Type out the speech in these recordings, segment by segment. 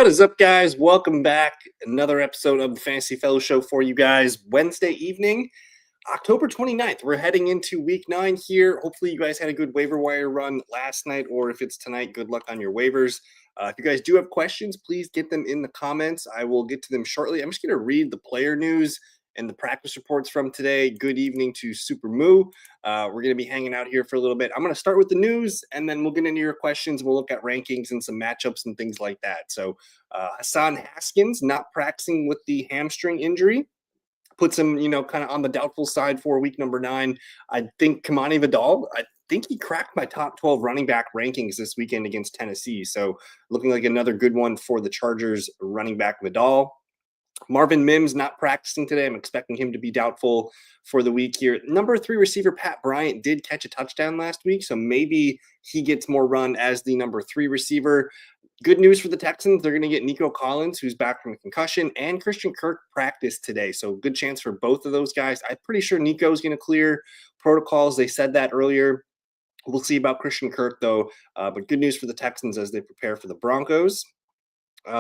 What is up, guys? Welcome back. Another episode of the Fantasy Fellow Show for you guys. Wednesday evening, October 29th. We're heading into week 9 here. Hopefully, you guys had a good waiver wire run last night, or if it's tonight, good luck on your waivers. If you guys do have questions, please get them in the comments. I will get to them shortly. I'm just going to read the player news and the practice reports from today. Good evening to Super Moo. We're going to be hanging out here for a little bit. I'm going to start with the news, and then we'll get into your questions. We'll look at rankings and some matchups and things like that. So Hassan Haskins not practicing with the hamstring injury. Puts him, kind of on the doubtful side for week number 9. I think Kamani Vidal, I think he cracked my top 12 running back rankings this weekend against Tennessee. So looking like another good one for the Chargers running back Vidal. Marvin Mims not practicing today. I'm expecting him to be doubtful for the week here. Number 3 receiver Pat Bryant did catch a touchdown last week, so maybe he gets more run as the number 3 receiver. Good news for the Texans. They're going to get Nico Collins, who's back from a concussion, and Christian Kirk practiced today. So good chance for both of those guys. I'm pretty sure Nico's going to clear protocols. They said that earlier. We'll see about Christian Kirk, though. But good news for the Texans as they prepare for the Broncos.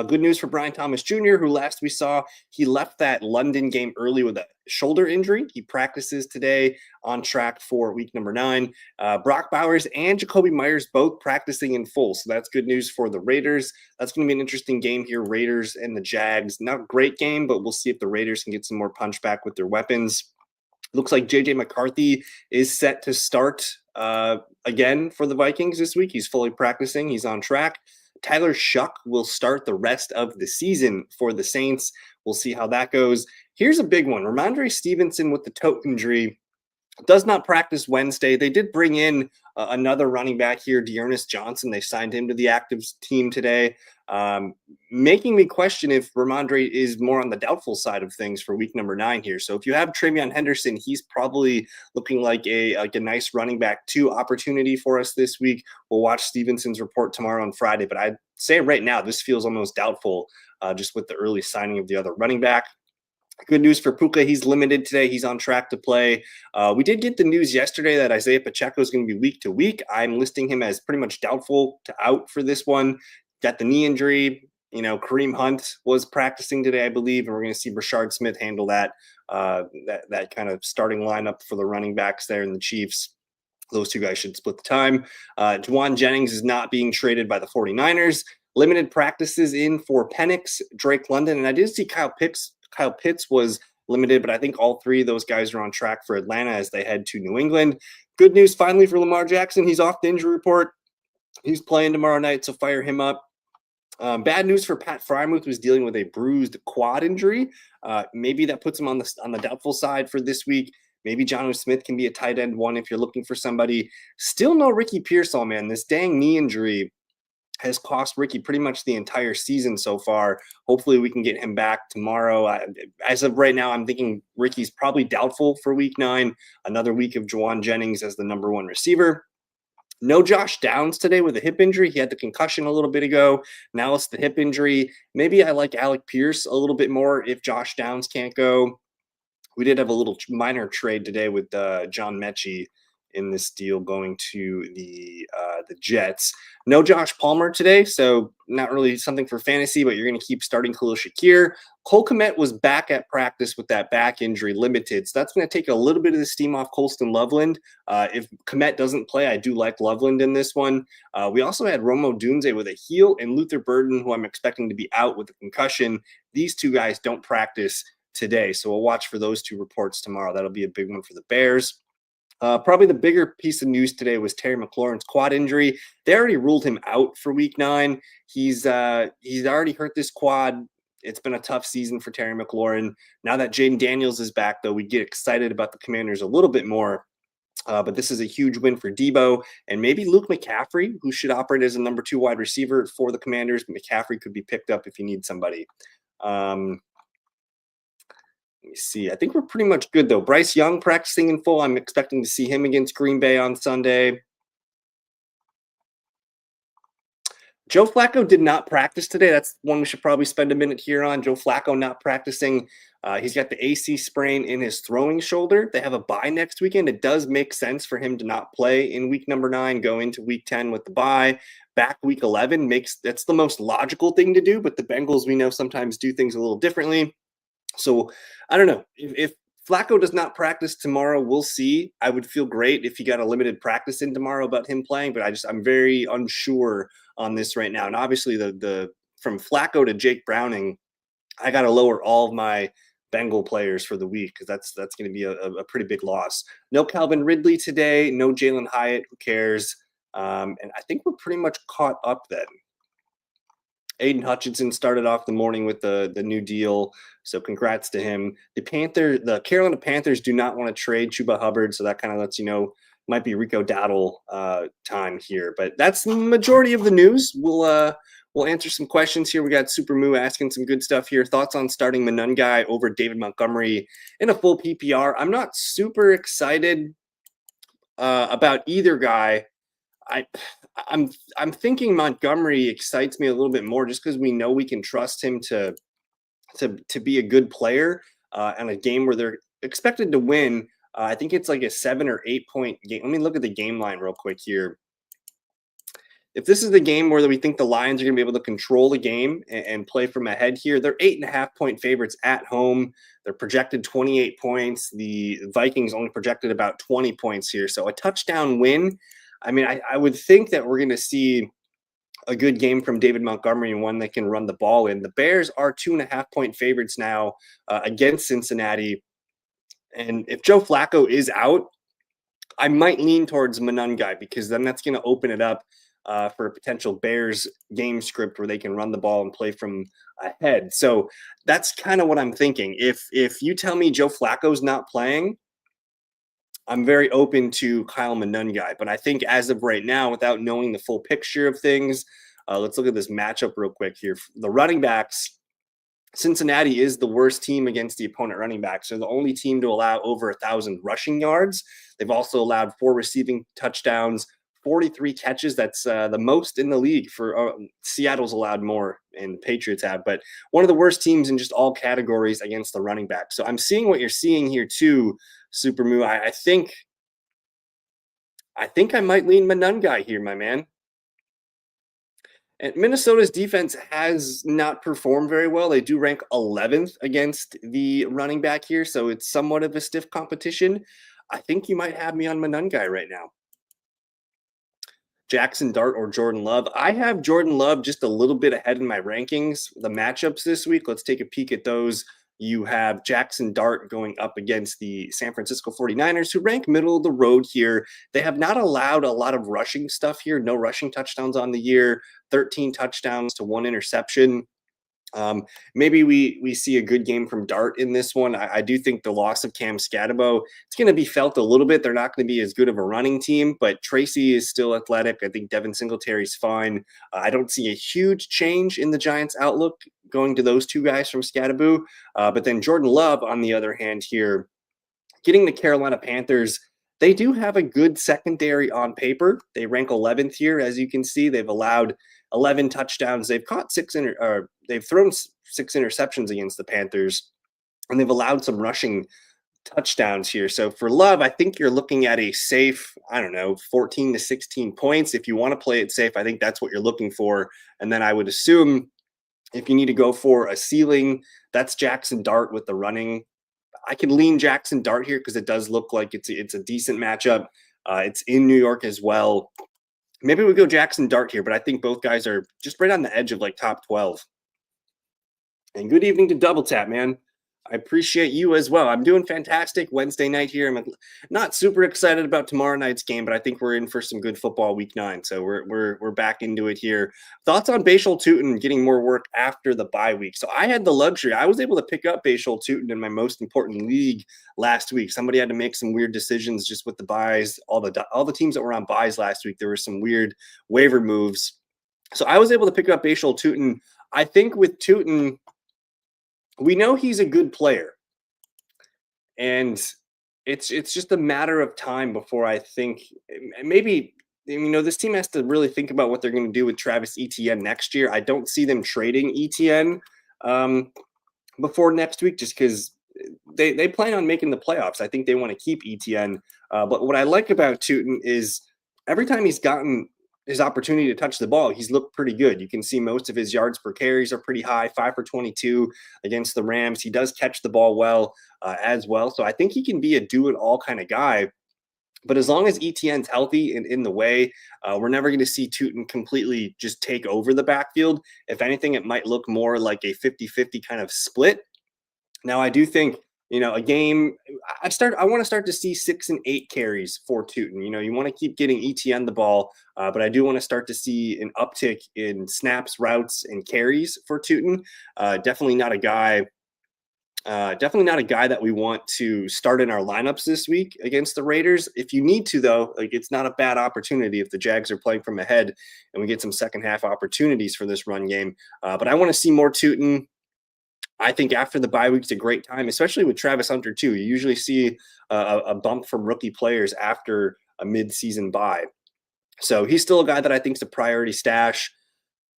Good news for Brian Thomas Jr., who last we saw, he left that London game early with a shoulder injury. He practices today on track for week number 9. Brock Bowers and Jacoby Myers both practicing in full. So that's good news for the Raiders. That's going to be an interesting game here, Raiders and the Jags. Not a great game, but we'll see if the Raiders can get some more punch back with their weapons. Looks like J.J. McCarthy is set to start again for the Vikings this week. He's fully practicing. He's on track. Tyler Shuck will start the rest of the season for the Saints. We'll see how that goes. Here's a big one. Ramondre Stevenson with the toe injury does not practice Wednesday. They did bring in another running back here, Dearness Johnson. They signed him to the active team today, making me question if Ramondre is more on the doubtful side of things for week number 9 here. So if you have TreVeyon Henderson, he's probably looking like a nice running back 2 opportunity for us this week. We'll watch Stevenson's report tomorrow on Friday, but I'd say right now this feels almost doubtful just with the early signing of the other running back. Good news for Puka. He's limited today. He's on track to play. We did get the news yesterday that Isaiah Pacheco is going to be week to week. I'm listing him as pretty much doubtful to out for this one. Got the knee injury. Kareem Hunt was practicing today, I believe, and we're going to see Rashard Smith handle that kind of starting lineup for the running backs there in the Chiefs. Those two guys should split the time. Juwan Jennings is not being traded by the 49ers. Limited practices in for Penix, Drake London, and I did see Kyle Pitts was limited, but I think all 3 of those guys are on track for Atlanta as they head to New England. Good news finally for Lamar Jackson. He's off the injury report. He's playing tomorrow night, so fire him up. Bad news for Pat Freiermuth, who's dealing with a bruised quad injury. Maybe that puts him on the doubtful side for this week. Maybe Jonnu Smith can be a tight end 1 if you're looking for somebody. Still no Ricky Pearsall, man. This dang knee injury has cost Ricky pretty much the entire season so far. Hopefully we can get him back tomorrow. As of right now, I'm thinking Ricky's probably doubtful for week 9. Another week of Juwan Jennings as the number 1 receiver. No Josh Downs today with a hip injury. He had the concussion a little bit ago. Now it's the hip injury. Maybe I like Alec Pierce a little bit more if Josh Downs can't go. We did have a little minor trade today with John Mechie in this deal going to the Jets. No Josh Palmer today, so not really something for fantasy, but you're going to keep starting Khalil Shakir. Cole Kmet was back at practice with that back injury limited, so that's going to take a little bit of the steam off Colston Loveland. If Kmet doesn't play, I do like Loveland in this one. We also had Romo Dunze with a heel and Luther Burden, who I'm expecting to be out with a concussion. These 2 guys don't practice today, so we'll watch for those 2 reports tomorrow. That'll be a big one for the Bears. Probably the bigger piece of news today was Terry McLaurin's quad injury. They already ruled him out for week 9. He's already hurt this quad. It's been a tough season for Terry McLaurin. Now that Jaden Daniels is back, though, we get excited about the Commanders a little bit more. But this is a huge win for Debo and maybe Luke McCaffrey, who should operate as a number 2 wide receiver for the Commanders. McCaffrey could be picked up if you need somebody. Let me see. I think we're pretty much good, though. Bryce Young practicing in full. I'm expecting to see him against Green Bay on Sunday. Joe Flacco did not practice today. That's one we should probably spend a minute here on. Joe Flacco not practicing. He's got the AC sprain in his throwing shoulder. They have a bye next weekend. It does make sense for him to not play in week number 9, go into week 10 with the bye. Back week 11 that's the most logical thing to do, but the Bengals we know sometimes do things a little differently. So I don't know if Flacco does not practice tomorrow. We'll see. I would feel great if he got a limited practice in tomorrow about him playing, but I'm very unsure on this right now. And obviously the from Flacco to Jake Browning, I got to lower all of my Bengal players for the week because that's going to be a pretty big loss. No Calvin Ridley today. No Jalen Hyatt. Who cares? And I think we're pretty much caught up then. Aiden Hutchinson started off the morning with the new deal, so congrats to him. The Carolina Panthers do not want to trade Chuba Hubbard, so that kind of lets you know might be Rico Dowdle time here. But that's the majority of the news. We'll answer some questions here. We got Super Moo asking some good stuff here. Thoughts on starting Monangai over David Montgomery in a full PPR? I'm not super excited about either guy. I'm thinking Montgomery excites me a little bit more just because we know we can trust him to be a good player in a game where they're expected to win. I think it's like a 7 or 8 point game. Let me look at the game line real quick here. If this is the game where we think the Lions are going to be able to control the game and play from ahead here, they're 8.5 point favorites at home. They're projected 28 points. The Vikings only projected about 20 points here. So a touchdown win. I mean, I would think that we're going to see a good game from David Montgomery and one that can run the ball in. The Bears are 2.5 point favorites now against Cincinnati. And if Joe Flacco is out, I might lean towards Monangai because then that's going to open it up for a potential Bears game script where they can run the ball and play from ahead. So that's kind of what I'm thinking. If you tell me Joe Flacco's not playing, I'm very open to Kyle Monangai. But I think as of right now, without knowing the full picture of things, let's look at this matchup real quick here. The running backs, Cincinnati is the worst team against the opponent running backs. They're the only team to allow over 1,000 rushing yards. They've also allowed 4 receiving touchdowns, 43 catches. That's the most in the league. For Seattle's allowed more, and the Patriots have. But one of the worst teams in just all categories against the running back. So I'm seeing what you're seeing here too, Super Moo. I think I might lean Monangai here, my man. And Minnesota's defense has not performed very well. They do rank 11th against the running back here, so it's somewhat of a stiff competition. I think you might have me on Monangai right now. Jackson Dart or Jordan Love. I have Jordan Love just a little bit ahead in my rankings. The matchups this week, let's take a peek at those. You have Jackson Dart going up against the San Francisco 49ers, who rank middle of the road here. They have not allowed a lot of rushing stuff here. No rushing touchdowns on the year, 13 touchdowns to 1 interception. Maybe we see a good game from Dart in this one. I do think the loss of Cam Scatabo, it's going to be felt a little bit. They're not going to be as good of a running team, but Tracy is still athletic. I think Devin Singletary's fine. I don't see a huge change in the Giants' outlook going to those two guys from Scatabo. But then Jordan Love, on the other hand here, getting the Carolina Panthers, they do have a good secondary on paper. They rank 11th here, as you can see. They've allowed 11 touchdowns. They've caught they've thrown 6 interceptions against the Panthers, and they've allowed some rushing touchdowns here. So for Love, I think you're looking at a safe, 14 to 16 points. If you want to play it safe, I think that's what you're looking for. And then I would assume if you need to go for a ceiling, that's Jackson Dart with the running. I can lean Jackson Dart here because it does look like it's a decent matchup. It's in New York as well. Maybe we go Jackson Dart here, but I think both guys are just right on the edge of like top 12. And good evening to Double Tap, man. I appreciate you as well. I'm doing fantastic Wednesday night here. I'm not super excited about tomorrow night's game, but I think we're in for some good football week 9. So we're back into it here. Thoughts on Bashal Tutin getting more work after the bye week? So I had the luxury. I was able to pick up Bashal Tutin in my most important league last week. Somebody had to make some weird decisions just with the buys. All the teams that were on buys last week, there were some weird waiver moves. So I was able to pick up Bashal Tutin. I think with Tutin, we know he's a good player, and it's just a matter of time before I think maybe this team has to really think about what they're going to do with Travis Etienne next year. I don't see them trading Etienne before next week, just because they plan on making the playoffs. I think they want to keep Etienne. But what I like about Tootin is every time he's gotten his opportunity to touch the ball, he's looked pretty good. You can see most of his yards per carries are pretty high, 5 for 22 against the Rams. He does catch the ball well as well. So I think he can be a do-it-all kind of guy. But as long as Etienne's healthy and in the way, we're never going to see Tootin completely just take over the backfield. If anything, it might look more like a 50-50 kind of split. Now, I do think, a game, I want to start to see 6 and 8 carries for Tootin. You want to keep getting Etienne the ball, but I do want to start to see an uptick in snaps, routes, and carries for Tootin. Definitely not a guy that we want to start in our lineups this week against the Raiders. If you need to, though, it's not a bad opportunity if the Jags are playing from ahead and we get some second half opportunities for this run game. But I want to see more Tootin. I think after the bye week's a great time, especially with Travis Hunter too. You usually see a bump from rookie players after a mid-season bye. So he's still a guy that I think is a priority stash.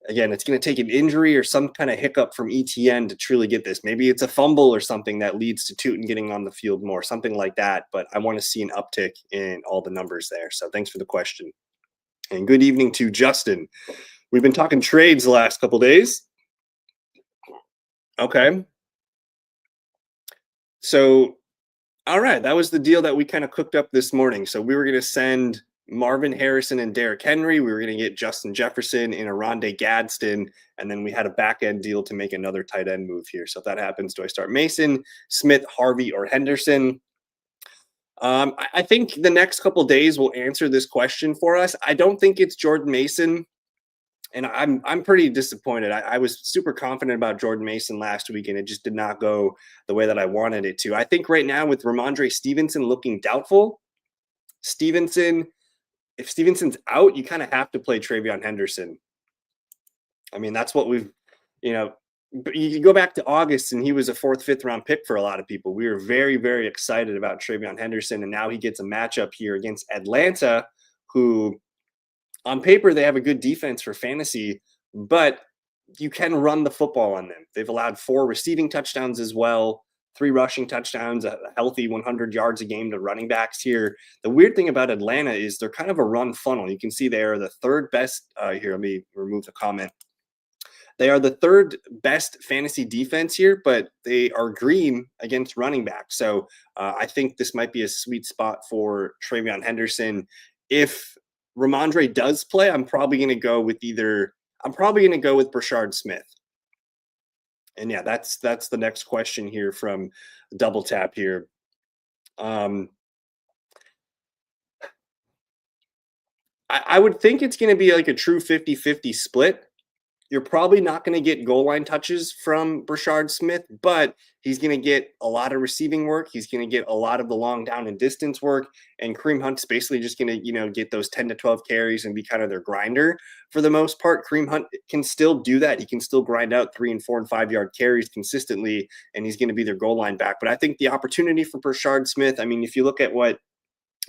Again, it's going to take an injury or some kind of hiccup from Etienne to truly get this. Maybe it's a fumble or something that leads to Tootin getting on the field more, something like that. But I want to see an uptick in all the numbers there. So thanks for the question. And good evening to Justin. We've been talking trades the last couple days. Okay. So, all right, that was the deal that we kind of cooked up this morning. So we were going to send Marvin Harrison and Derrick Henry. We were going to get Justin Jefferson and Oronde Gadsden. And then we had a back end deal to make another tight end move here. So if that happens, do I start Mason, Smith, Harvey, or Henderson? I think the next couple days will answer this question for us. I don't think it's Jordan Mason. And I'm pretty disappointed. I was super confident about Jordan Mason last week, and it just did not go the way that I wanted it to. I think right now with Ramondre Stevenson looking doubtful, if Stevenson's out, you kind of have to play TreVeyon Henderson. I mean, that's what you go back to August and he was a 4th, 5th round pick for a lot of people. We were very, very excited about TreVeyon Henderson. And now he gets a matchup here against Atlanta, who on paper, they have a good defense for fantasy, but you can run the football on them. They've allowed 4 receiving touchdowns as well, 3 rushing touchdowns, a healthy 100 yards a game to running backs here. The weird thing about Atlanta is they're kind of a run funnel. You can see they are the 3rd best. Here, let me remove the comment. They are the 3rd best fantasy defense here, but they are green against running backs. So I think this might be a sweet spot for TreVeyon Henderson. If Ramondre does play, I'm probably going to go with Brashard Smith. And yeah, that's the next question here from Double Tap here. I would think it's going to be like a true 50-50 split. You're probably not going to get goal line touches from Brashard Smith, but he's going to get a lot of receiving work. He's going to get a lot of the long down and distance work. And Kareem Hunt's basically just going to, get those 10 to 12 carries and be kind of their grinder for the most part. Kareem Hunt can still do that. He can still grind out 3 and 4 and 5 yard carries consistently, and he's going to be their goal line back. But I think the opportunity for Brashard Smith, I mean, if you look at what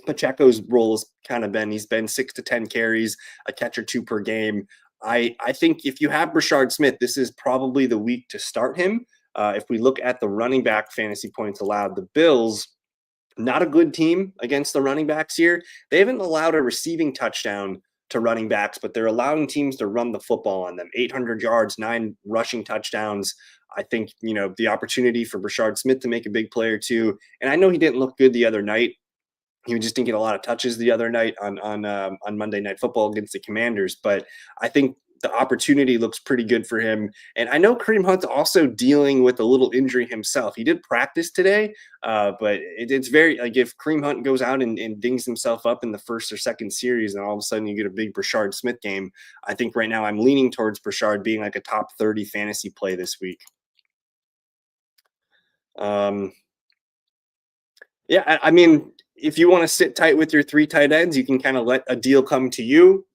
Pacheco's role has kind of been, he's been 6 to 10 carries, a catch or 2 per game. I think if you have Brashard Smith, this is probably the week to start him. If we look at the running back fantasy points allowed, the Bills, not a good team against the running backs here. They haven't allowed a receiving touchdown to running backs, but they're allowing teams to run the football on them. 800 yards, 9 rushing touchdowns. I think, the opportunity for Brashard Smith to make a big play or two. And I know he didn't look good the other night. He just didn't get a lot of touches the other night on Monday Night Football against the Commanders. But I think the opportunity looks pretty good for him. And I know Kareem Hunt's also dealing with a little injury himself. He did practice today, but it's very, like, if Kareem Hunt goes out and dings himself up in the first or second series and all of a sudden you get a big Brashard Smith game, I think right now I'm leaning towards Brashard being like a top 30 fantasy play this week. Yeah, I mean, if you want to sit tight with your three tight ends, you can kind of let a deal come to you.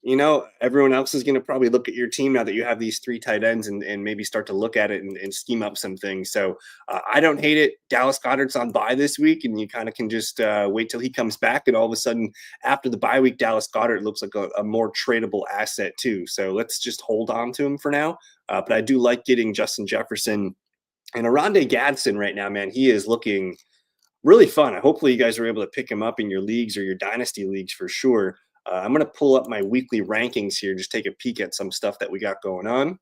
Everyone else is going to probably look at your team now that you have these three tight ends and maybe start to look at it and scheme up some things. So I don't hate it. Dallas Goedert's on bye this week, and you kind of can just wait till he comes back. And all of a sudden, after the bye week, Dallas Goedert looks like a more tradable asset too. So let's just hold on to him for now. But I do like getting Justin Jefferson and Aronde Gadsden right now, man. He is looking really fun. Hopefully, you guys are able to pick him up in your leagues or your dynasty leagues for sure. I'm going to pull up my weekly rankings here, just take a peek at some stuff that we got going on.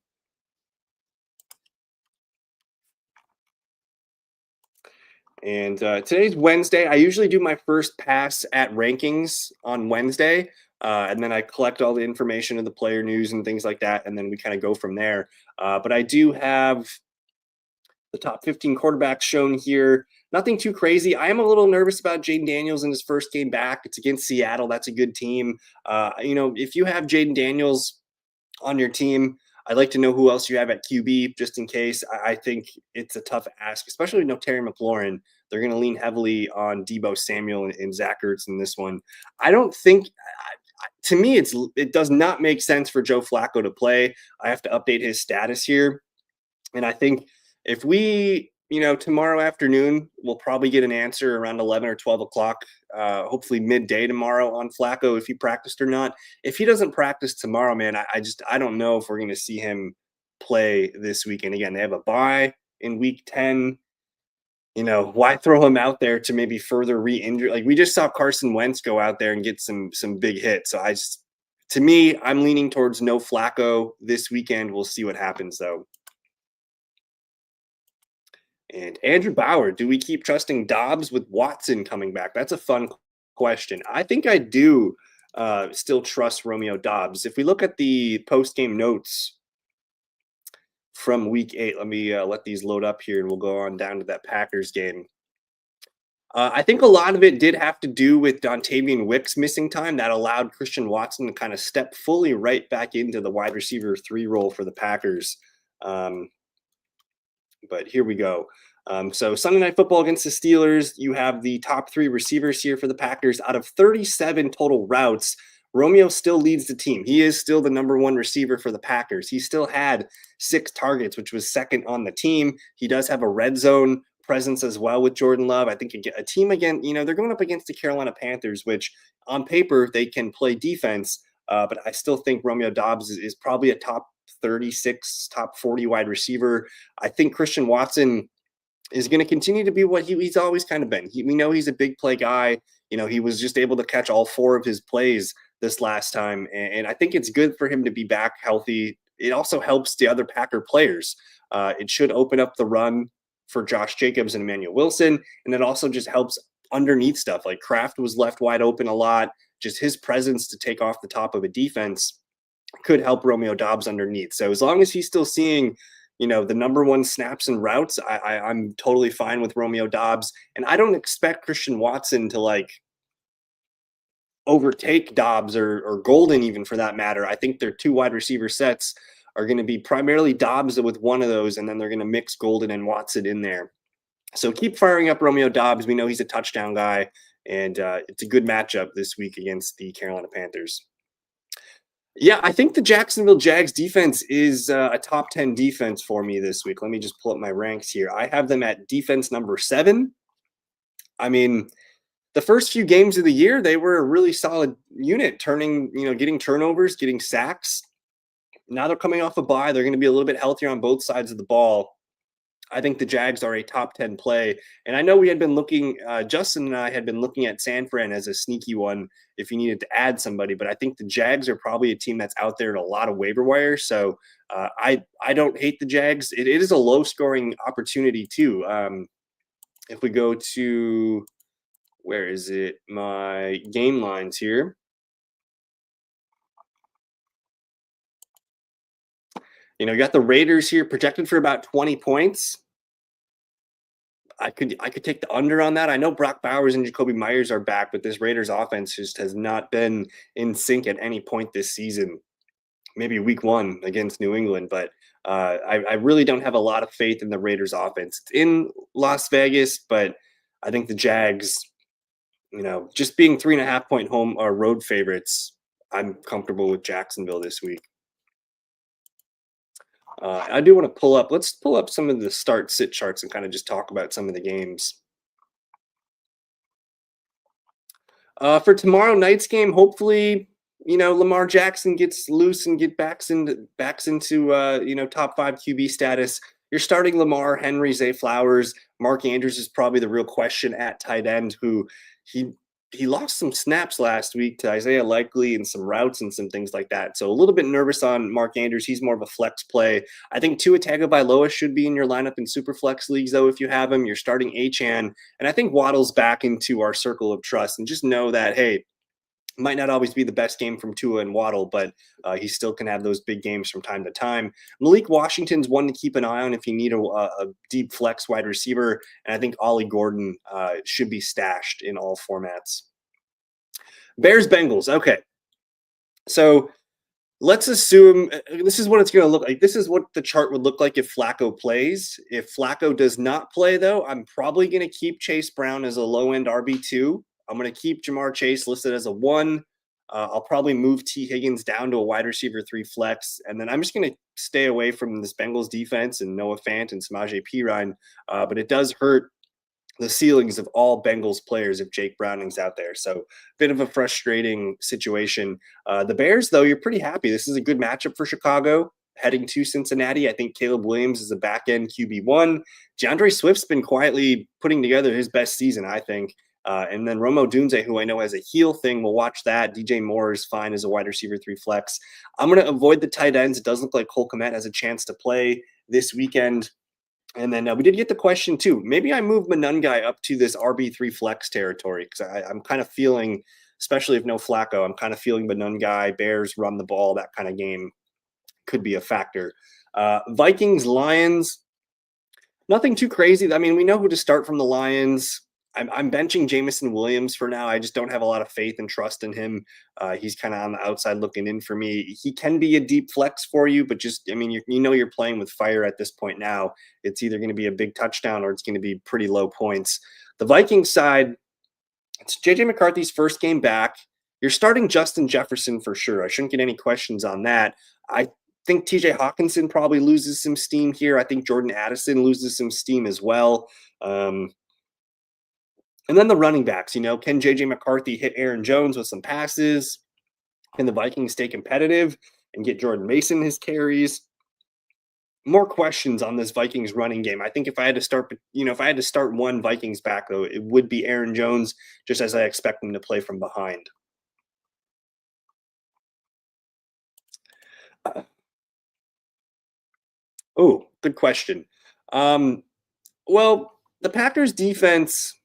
And today's Wednesday. I usually do my first pass at rankings on Wednesday. And then I collect all the information of the player news and things like that. And then we kind of go from there. But I do have the top 15 quarterbacks shown here. Nothing too crazy. I am a little nervous about Jayden Daniels in his first game back. It's against Seattle. That's a good team. If you have Jayden Daniels on your team, I'd like to know who else you have at QB just in case. I think it's a tough ask, especially with no Terry McLaurin. They're going to lean heavily on Deebo Samuel and Zach Ertz in this one. I don't think to me, it does not make sense for Joe Flacco to play. I have to update his status here. And I think if we, tomorrow afternoon, we'll probably get an answer around 11 or 12 o'clock, hopefully midday tomorrow on Flacco, if he practiced or not. If he doesn't practice tomorrow, man, I don't know if we're going to see him play this weekend. Again, they have a bye in week 10. Why throw him out there to maybe further re-injure? Like we just saw Carson Wentz go out there and get some big hits. So to me, I'm leaning towards no Flacco this weekend. We'll see what happens though. And Andrew Bauer, do we keep trusting Dobbs with Watson coming back? That's a fun question. I think I do still trust Romeo Dobbs. If we look at the post-game notes from week 8, let me let these load up here and we'll go on down to that Packers game. I think a lot of it did have to do with Dontavian Wicks missing time. That allowed Christian Watson to kind of step fully right back into the wide receiver 3 role for the Packers. But here we go. So Sunday Night Football against the Steelers, you have the top 3 receivers here for the Packers. Out of 37 total routes, Romeo still leads the team. He is still the number 1 receiver for the Packers. He still had 6 targets, which was second on the team. He does have a red zone presence as well with Jordan Love. I think a team, again, they're going up against the Carolina Panthers, which on paper they can play defense. But I still think Romeo Dobbs is probably a top 36, top 40 wide receiver. I think Christian Watson is going to continue to be what he's always kind of been. We know he's a big play guy. He was just able to catch all 4 of his plays this last time. And I think it's good for him to be back healthy. It also helps the other Packer players. It should open up the run for Josh Jacobs and Emmanuel Wilson. And it also just helps underneath stuff. Like Kraft was left wide open a lot. Just his presence to take off the top of a defense could help Romeo Dobbs underneath. So as long as he's still seeing, the number 1 snaps and routes, I'm totally fine with Romeo Dobbs. And I don't expect Christian Watson to overtake Dobbs or Golden even for that matter. I think their 2 wide receiver sets are going to be primarily Dobbs with one of those, and then they're going to mix Golden and Watson in there. So keep firing up Romeo Dobbs. We know he's a touchdown guy, and it's a good matchup this week against the Carolina Panthers. Yeah, I think the Jacksonville Jags defense is a top 10 defense for me this week. Let me just pull up my ranks here. I have them at defense number 7. I mean, the first few games of the year, they were a really solid unit, getting turnovers, getting sacks. Now they're coming off a bye. They're going to be a little bit healthier on both sides of the ball. I think the Jags are a top 10 play. And I know we had been looking, Justin and I had been looking at San Fran as a sneaky one if you needed to add somebody. But I think the Jags are probably a team that's out there in a lot of waiver wire. So I don't hate the Jags. It is a low scoring opportunity too. If we go to, where is it? My game lines here. You got the Raiders here projected for about 20 points. I could take the under on that. I know Brock Bowers and Jacoby Myers are back, but this Raiders offense just has not been in sync at any point this season. Maybe week 1 against New England, but I really don't have a lot of faith in the Raiders offense. It's in Las Vegas, but I think the Jags Just being 3.5 point home or road favorites, I'm comfortable with Jacksonville this week. I do want to let's pull up some of the start sit charts and kind of just talk about some of the games. For tomorrow night's game, hopefully, Lamar Jackson gets loose and backs into top 5 QB status. You're starting Lamar, Henry, Zay Flowers. Mark Andrews is probably the real question at tight end, who he he lost some snaps last week to Isaiah Likely and some routes and some things like that. So a little bit nervous on Mark Andrews. He's more of a flex play. I think Tua Tagovailoa should be in your lineup in super flex leagues, though. If you have him, you're starting Achane, and I think Waddle's back into our circle of trust. And just know that, hey, might not always be the best game from Tua and Waddle, but he still can have those big games from time to time. Malik Washington's one to keep an eye on if you need a deep flex wide receiver, and I think Ollie Gordon should be stashed in all formats. Bears Bengals. Okay, so let's assume this is what it's going to look like. This is what the chart would look like if Flacco plays. If Flacco does not play, though, I'm probably going to keep Chase Brown as a low end RB2. I'm going to keep Jamar Chase listed as a 1. I'll probably move T. Higgins down to a wide receiver 3 flex. And then I'm just going to stay away from this Bengals defense and Noah Fant and Samaje Perine. But it does hurt the ceilings of all Bengals players if Jake Browning's out there. So bit of a frustrating situation. The Bears, though, you're pretty happy. This is a good matchup for Chicago heading to Cincinnati. I think Caleb Williams is a back-end QB1. DeAndre Swift's been quietly putting together his best season, I think. And then Rome Odunze, who I know has a heel thing, we'll watch that. DJ Moore is fine as a wide receiver 3 flex. I'm going to avoid the tight ends. It does look like Cole Kmet has a chance to play this weekend. And then we did get the question, too. Maybe I move Monangai up to this RB3 flex territory because I'm kind of feeling, especially if no Flacco, I'm kind of feeling Monangai, Bears run the ball, that kind of game could be a factor. Vikings, Lions, nothing too crazy. I mean, we know who to start from the Lions. I'm benching Jameson Williams for now. I just don't have a lot of faith and trust in him. He's kind of on the outside looking in for me. He can be a deep flex for you, but just, I mean, you're playing with fire at this point now. It's either going to be a big touchdown or it's going to be pretty low points. The Vikings side, it's JJ McCarthy's first game back. You're starting Justin Jefferson for sure. I shouldn't get any questions on that. I think TJ Hawkinson probably loses some steam here. I think Jordan Addison loses some steam as well. And then the running backs, can JJ McCarthy hit Aaron Jones with some passes? Can the Vikings stay competitive and get Jordan Mason his carries? More questions on this Vikings running game. I think if I had to start one Vikings back, though, it would be Aaron Jones, just as I expect him to play from behind. Oh, good question. Well, the Packers defense,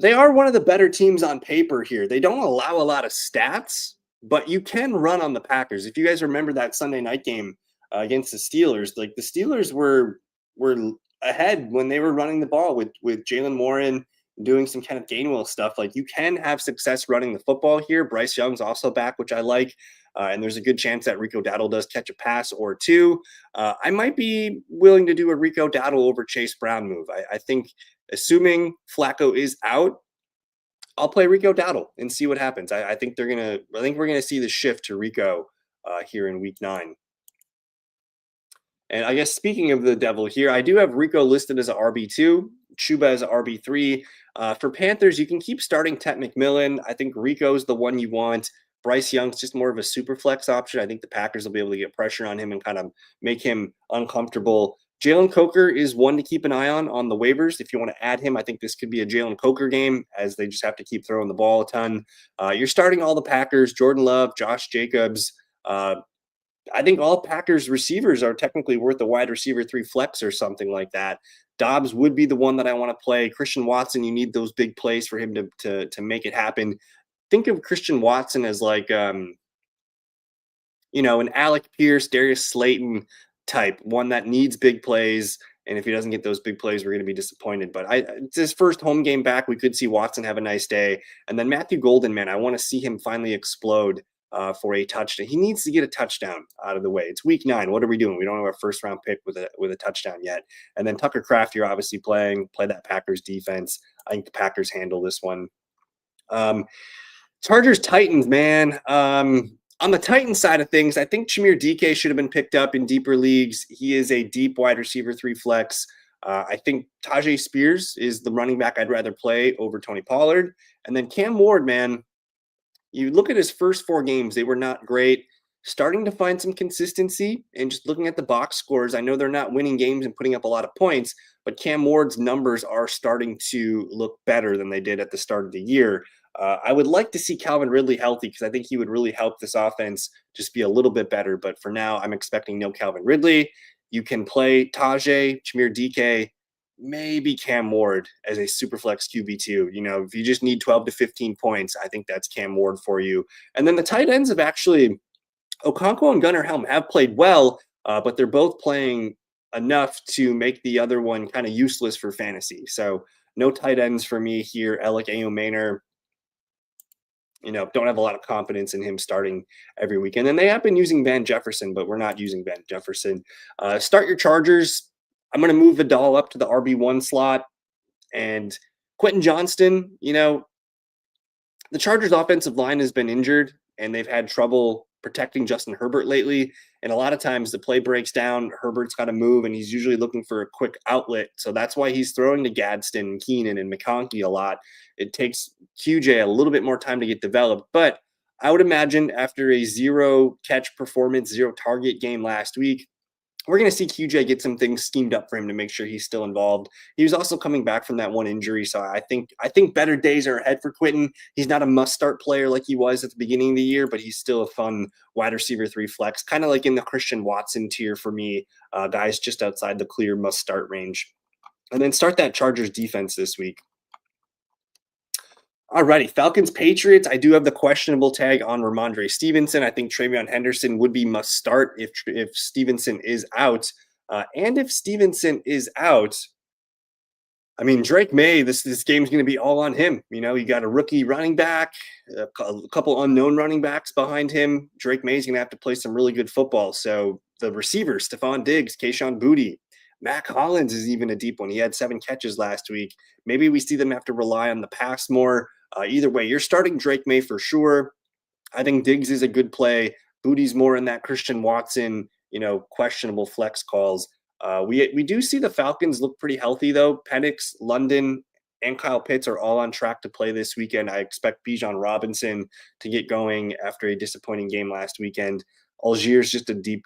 they are one of the better teams on paper here. They don't allow a lot of stats, but you can run on the Packers. If you guys remember that Sunday night game against the Steelers, like the Steelers were ahead when they were running the ball with Jalen Warren doing some kind of Gainwell stuff. Like you can have success running the football here. Bryce Young's also back, which I like. And there's a good chance that Rico Dowdle does catch a pass or two. I might be willing to do a Rico Dowdle over Chase Brown move. I think assuming Flacco is out, I'll play Rico Dowdle and see what happens. I think we're gonna see the shift to Rico here in week 9. And I guess speaking of the devil here, I do have Rico listed as an RB2, Chuba as an RB3. For Panthers, you can keep starting Tet McMillan. I think Rico's the one you want. Bryce Young's just more of a super flex option. I think the Packers will be able to get pressure on him and kind of make him uncomfortable. Jalen Coker is one to keep an eye on the waivers. If you want to add him, I think this could be a Jalen Coker game as they just have to keep throwing the ball a ton. You're starting all the Packers, Jordan Love, Josh Jacobs. I think all Packers receivers are technically worth a wide receiver 3 flex or something like that. Dobbs would be the one that I want to play. Christian Watson, you need those big plays for him to make it happen. Think of Christian Watson as like, an Alec Pierce, Darius Slayton type, one that needs big plays. And if he doesn't get those big plays, we're going to be disappointed. But it's his first home game back. We could see Watson have a nice day. And then Matthew Golden, man, I want to see him finally explode for a touchdown. He needs to get a touchdown out of the way. It's week 9. What are we doing? We don't have our first round pick with a touchdown yet. And then Tucker Kraft, you're obviously play that Packers defense. I think the Packers handle this one. Chargers Titans, man. On the Titans side of things, I think Chimere DK should have been picked up in deeper leagues. He is a deep wide receiver 3 flex. I think Tajay Spears is the running back I'd rather play over Tony Pollard. And then Cam Ward, man, you look at his first 4 games, they were not great. Starting to find some consistency, and just looking at the box scores, I know they're not winning games and putting up a lot of points, but Cam Ward's numbers are starting to look better than they did at the start of the year. I would like to see Calvin Ridley healthy because I think he would really help this offense just be a little bit better. But for now, I'm expecting no Calvin Ridley. You can play Tajay, Chimere DK, maybe Cam Ward as a super flex QB2. You know, if you just need 12 to 15 points, I think that's Cam Ward for you. And then the tight ends have actually, Okonkwo and Gunnar Helm have played well, but they're both playing enough to make the other one kind of useless for fantasy. So no tight ends for me here. Alec Ayomaner, don't have a lot of confidence in him starting every week. And then they have been using Van Jefferson, but we're not using Van Jefferson. Start your Chargers. I'm going to move Vidal up to the RB1 slot. And Quentin Johnston, the Chargers offensive line has been injured, and they've had trouble protecting Justin Herbert lately. And a lot of times the play breaks down, Herbert's got to move, and he's usually looking for a quick outlet. So that's why he's throwing to Gadsden, Keenan, and McConkey a lot. It takes QJ a little bit more time to get developed. But I would imagine after a 0 catch performance, 0 target game last week, we're going to see QJ get some things schemed up for him to make sure he's still involved. He was also coming back from that one injury, so I think better days are ahead for Quentin. He's not a must-start player like he was at the beginning of the year, but he's still a fun wide receiver 3 flex, kind of like in the Christian Watson tier for me, guys just outside the clear must-start range. And then start that Chargers defense this week. Alrighty, Falcons Patriots. I do have the questionable tag on Ramondre Stevenson. I think TreVeyon Henderson would be must start if Stevenson is out. And if Stevenson is out, I mean, Drake May, this game's going to be all on him. You got a rookie running back, a couple unknown running backs behind him. Drake May's going to have to play some really good football. So the receivers, Stephon Diggs, Kayshon Boutte, Mac Hollins is even a deep one. He had 7 catches last week. Maybe we see them have to rely on the pass more. Either way, you're starting Drake May for sure. I think Diggs is a good play. Boutte's more in that Christian Watson, questionable flex calls. We do see the Falcons look pretty healthy, though. Penix, London, and Kyle Pitts are all on track to play this weekend. I expect Bijan Robinson to get going after a disappointing game last weekend. Algiers just a deep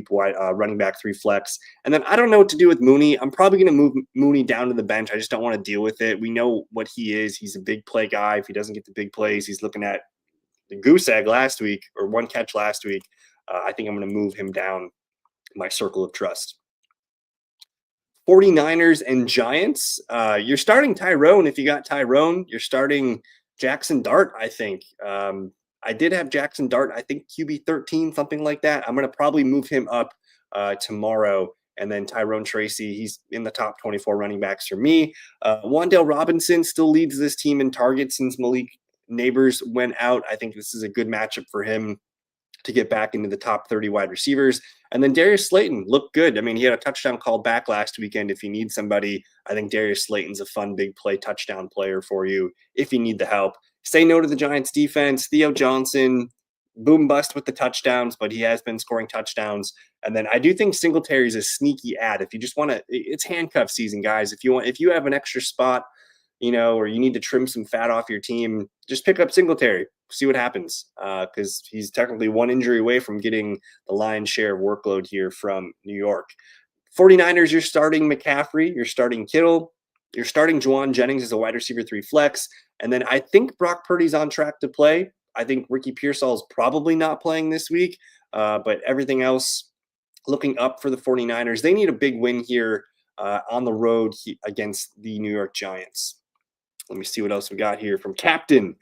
wide running back 3 flex. And then I don't know what to do with Mooney. I'm probably going to move Mooney down to the bench. I just don't want to deal with it. We know what he is. He's a big play guy. If he doesn't get the big plays, he's looking at the goose egg last week or 1 catch last week. I think I'm going to move him down my circle of trust. 49ers and Giants. You're starting Tyrone if you got Tyrone. You're starting Jackson Dart, I think. I did have Jackson Dart, I think QB 13, something like that. I'm going to probably move him up tomorrow. And then Tyrone Tracy, he's in the top 24 running backs for me. Wan'Dale Robinson still leads this team in targets since Malik Neighbors went out. I think this is a good matchup for him to get back into the top 30 wide receivers. And then Darius Slayton looked good. I mean, he had a touchdown call back last weekend. If you need somebody, I think Darius Slayton's a fun, big play touchdown player for you if you need the help. Say no to the Giants defense. Theo Johnson, boom bust with the touchdowns, but he has been scoring touchdowns. And then I do think Singletary is a sneaky ad. If you just want to, it's handcuff season, guys. If you have an extra spot, or you need to trim some fat off your team, just pick up Singletary, see what happens. Because he's technically 1 injury away from getting the lion's share of workload here from New York. 49ers, you're starting McCaffrey, you're starting Kittle, you're starting Juwan Jennings as a wide receiver 3 flex. And then I think Brock Purdy's on track to play. I think Ricky Pearsall is probably not playing this week, but everything else looking up for the 49ers. They need a big win here on the road against the New York Giants. Let me see what else we got here from Captain.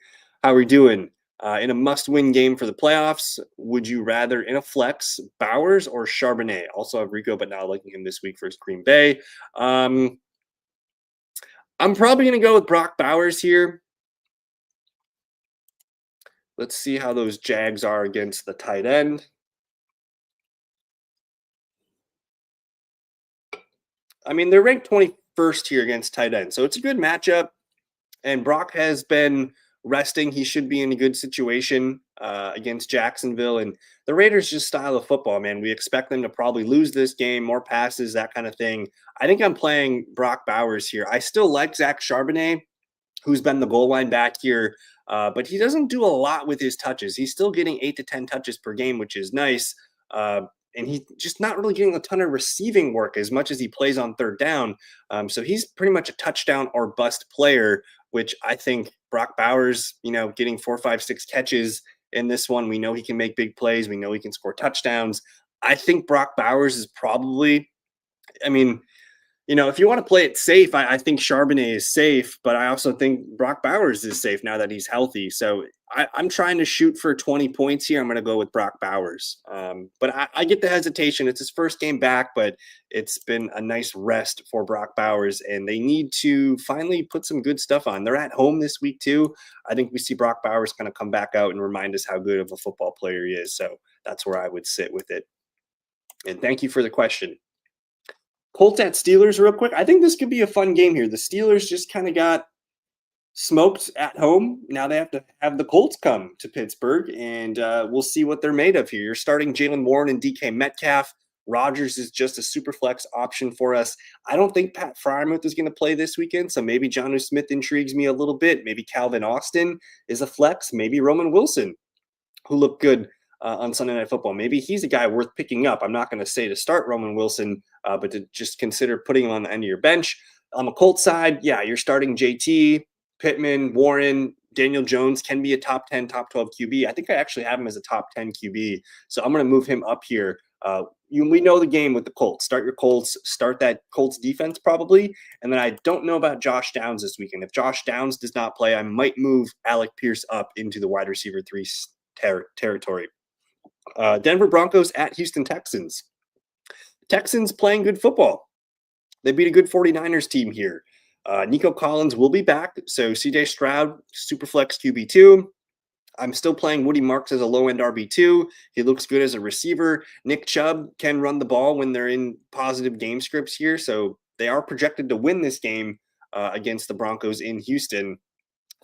How are we doing? In a must-win game for the playoffs, would you rather in a flex Bowers or Charbonnet? Also have Rico, but not liking him this week versus Green Bay. I'm probably going to go with Brock Bowers here. Let's see how those Jags are against the tight end. I mean, they're ranked 21st here against tight end, so it's a good matchup. And Brock has been resting. He should be in a good situation against Jacksonville. And the Raiders just style of football, man. We expect them to probably lose this game, more passes, that kind of thing. I think I'm playing Brock Bowers here. I still like Zach Charbonnet, who's been the goal line back here, but he doesn't do a lot with his touches. He's still getting 8 to 10 touches per game, which is nice. And he's just not really getting a ton of receiving work as much as he plays on third down. So he's pretty much a touchdown or bust player, which I think Brock Bowers, getting 4, 5, 6 catches in this one. We know he can make big plays. We know he can score touchdowns. I think Brock Bowers is probably, I mean, if you want to play it safe, I think Charbonnet is safe, but I also think Brock Bowers is safe now that he's healthy. So I'm trying to shoot for 20 points here. I'm going to go with Brock Bowers. But I get the hesitation. It's his first game back, but it's been a nice rest for Brock Bowers, and they need to finally put some good stuff on. They're at home this week, too. I think we see Brock Bowers kind of come back out and remind us how good of a football player he is. So that's where I would sit with it. And thank you for the question. Colts at Steelers real quick. I think this could be a fun game here. The Steelers just kind of got smoked at home. Now they have to have the Colts come to Pittsburgh, and we'll see what they're made of here. You're starting Jaylen Warren and DK Metcalf. Rodgers is just a super flex option for us. I don't think Pat Freiermuth is going to play this weekend, so maybe Jonnu Smith intrigues me a little bit. Maybe Calvin Austin is a flex. Maybe Roman Wilson, who looked good on Sunday Night Football. Maybe he's a guy worth picking up. I'm not going to say to start Roman Wilson, but to just consider putting him on the end of your bench. On the Colts side, yeah, you're starting JT, Pittman, Warren, Daniel Jones can be a top 10, top 12 QB. I think I actually have him as a top 10 QB. So I'm going to move him up here. We know the game with the Colts. Start your Colts, start that Colts defense probably. And then I don't know about Josh Downs this weekend. If Josh Downs does not play, I might move Alec Pierce up into the wide receiver 3 territory. Denver Broncos at Houston Texans. Texans playing good football. They beat a good 49ers team here. Nico Collins will be back. So CJ Stroud, Superflex QB2. I'm still playing Woody Marks as a low-end RB2. He looks good as a receiver. Nick Chubb can run the ball when they're in positive game scripts here. So they are projected to win this game against the Broncos in Houston.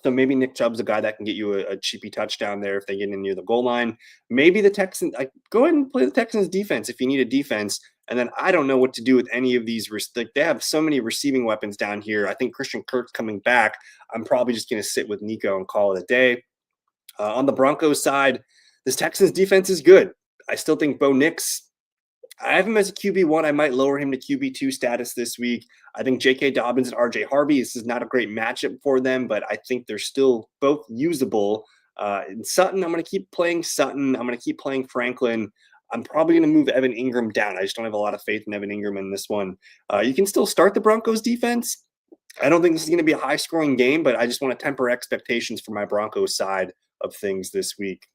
So maybe Nick Chubb's a guy that can get you a cheapy touchdown there if they get in near the goal line. Maybe the Texans, go ahead and play the Texans defense if you need a defense. And then I don't know what to do with any of these. They have so many receiving weapons down here. I think Christian Kirk's coming back. I'm probably just going to sit with Nico and call it a day. On the Broncos side, this Texans defense is good. I still think Bo Nix, I have him as a QB1. I might lower him to QB2 status this week. I think J.K. Dobbins and R.J. Harvey, this is not a great matchup for them, but I think they're still both usable. And Sutton, I'm going to keep playing Sutton. I'm going to keep playing Franklin. I'm probably going to move Evan Ingram down. I just don't have a lot of faith in Evan Ingram in this one. You can still start the Broncos defense. I don't think this is going to be a high-scoring game, but I just want to temper expectations for my Broncos side of things this week.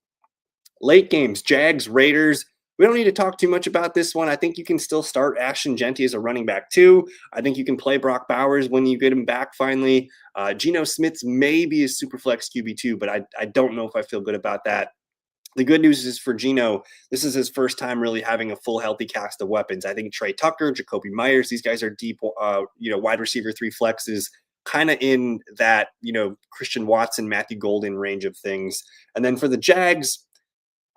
Late games, Jags, Raiders. We don't need to talk too much about this one. I think you can still start Ashton Genty as a running back too. I think you can play Brock Bowers when you get him back finally. Geno Smith's maybe a super flex QB2, but I don't know if I feel good about that. The good news is for Geno, this is his first time really having a full healthy cast of weapons. I think Trey Tucker, Jacoby Myers, these guys are deep, wide receiver 3 flexes, kind of in that, Christian Watson, Matthew Golden range of things. And then for the Jags,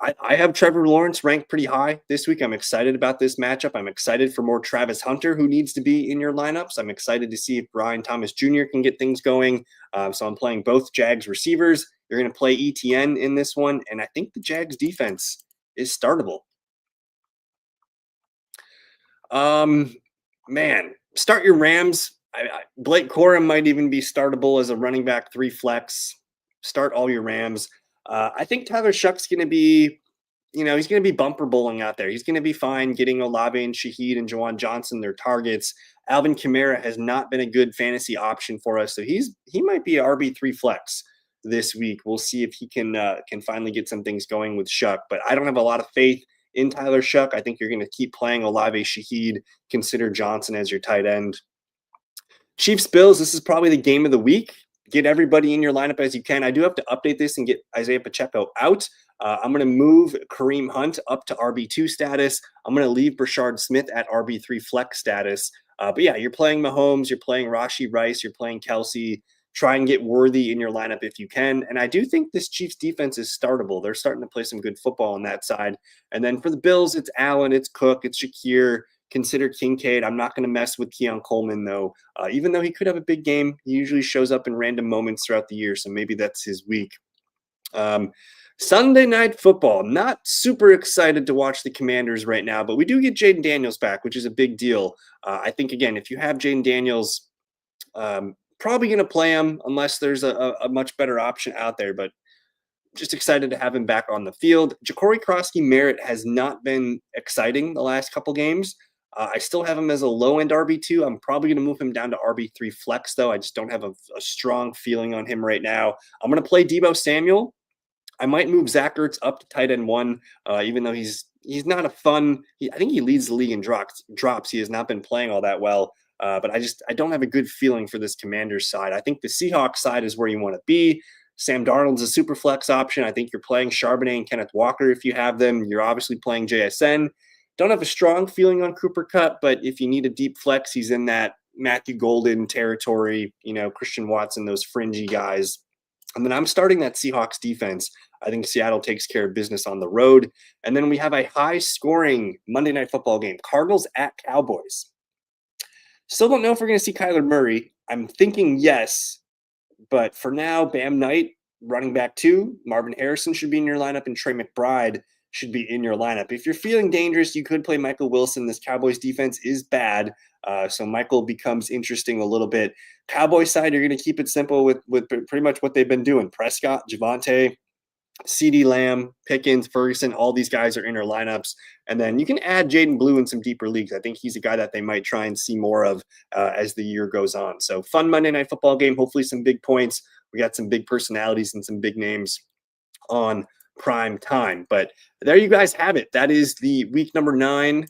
I have Trevor Lawrence ranked pretty high this week. I'm excited about this matchup. I'm excited for more Travis Hunter, who needs to be in your lineups. I'm excited to see if Brian Thomas Jr. can get things going. So I'm playing both Jags receivers. You're going to play ETN in this one, and I think the Jags defense is startable. Start your Rams. Blake Corum might even be startable as a running back 3 flex. Start all your Rams. I think Tyler Shuck's going to be, he's going to be bumper bowling out there. He's going to be fine getting Olave and Shaheed and Juwan Johnson their targets. Alvin Kamara has not been a good fantasy option for us, so he might be an RB3 flex this week. We'll see if he can finally get some things going with Shuck, but I don't have a lot of faith in Tyler Shuck. I think you're going to keep playing Olave, Shaheed, consider Johnson as your tight end. Chiefs Bills, this is probably the game of the week. get everybody in your lineup as you can. I do have to update this and get Isaiah Pacheco out. I'm going to move Kareem Hunt up to RB2 status. I'm going to leave Brashard Smith at RB3 flex status. But yeah, you're playing Mahomes, you're playing Rashee Rice, you're playing Kelsey. Try and get Worthy in your lineup if you can. And I do think this Chiefs defense is startable. They're starting to play some good football on that side. And then for the Bills, it's Allen, it's Cook, it's Shakir. Consider Kincaid. I'm not going to mess with Keon Coleman, though. Even though he could have a big game, he usually shows up in random moments throughout the year. So maybe that's his week. Sunday Night Football. Not super excited to watch the Commanders right now, but we do get Jayden Daniels back, which is a big deal. I think, again, if you have Jayden Daniels, probably going to play him unless there's a much better option out there. But just excited to have him back on the field. Ja'Cory Krosky-Merritt has not been exciting the last couple games. I still have him as a low-end RB2. I'm probably going to move him down to RB3 flex, though. I just don't have a strong feeling on him right now. I'm going to play Deebo Samuel. I might move Zach Ertz up to tight end 1, even though he's not a fun – I think he leads the league in drops. He has not been playing all that well. But I don't have a good feeling for this Commanders side. I think the Seahawks side is where you want to be. Sam Darnold's a super flex option. I think you're playing Charbonnet and Kenneth Walker if you have them. You're obviously playing JSN. Don't have a strong feeling on Cooper Kupp, but if you need a deep flex, he's in that Matthew Golden territory, Christian Watson, those fringy guys. And then I'm starting that Seahawks defense. I think Seattle takes care of business on the road. And then we have a high-scoring Monday Night Football game, Cardinals at Cowboys. Still don't know if we're going to see Kyler Murray. I'm thinking yes, but for now, Bam Knight, running back 2, Marvin Harrison should be in your lineup, and Trey McBride should be in your lineup. If you're feeling dangerous, you could play Michael Wilson. This Cowboys defense is bad, so Michael becomes interesting a little bit. Cowboys side, you're going to keep it simple with pretty much what they've been doing. Prescott, Javonte, CeeDee Lamb, Pickens, Ferguson, all these guys are in our lineups. And then you can add Jaden Blue in some deeper leagues. I think he's a guy that they might try and see more of as the year goes on. So fun Monday Night Football game, hopefully some big points. We got some big personalities and some big names on prime time. But there you guys have it. That is the week number 9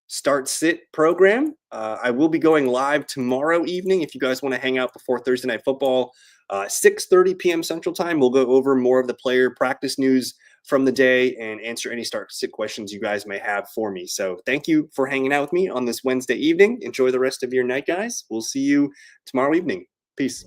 start sit program. I will be going live tomorrow evening if you guys want to hang out before Thursday Night Football. 6:30 p.m. Central Time. We'll go over more of the player practice news from the day and answer any start sit questions you guys may have for me. So thank you for hanging out with me on this Wednesday evening. Enjoy the rest of your night, guys. We'll see you tomorrow evening. Peace.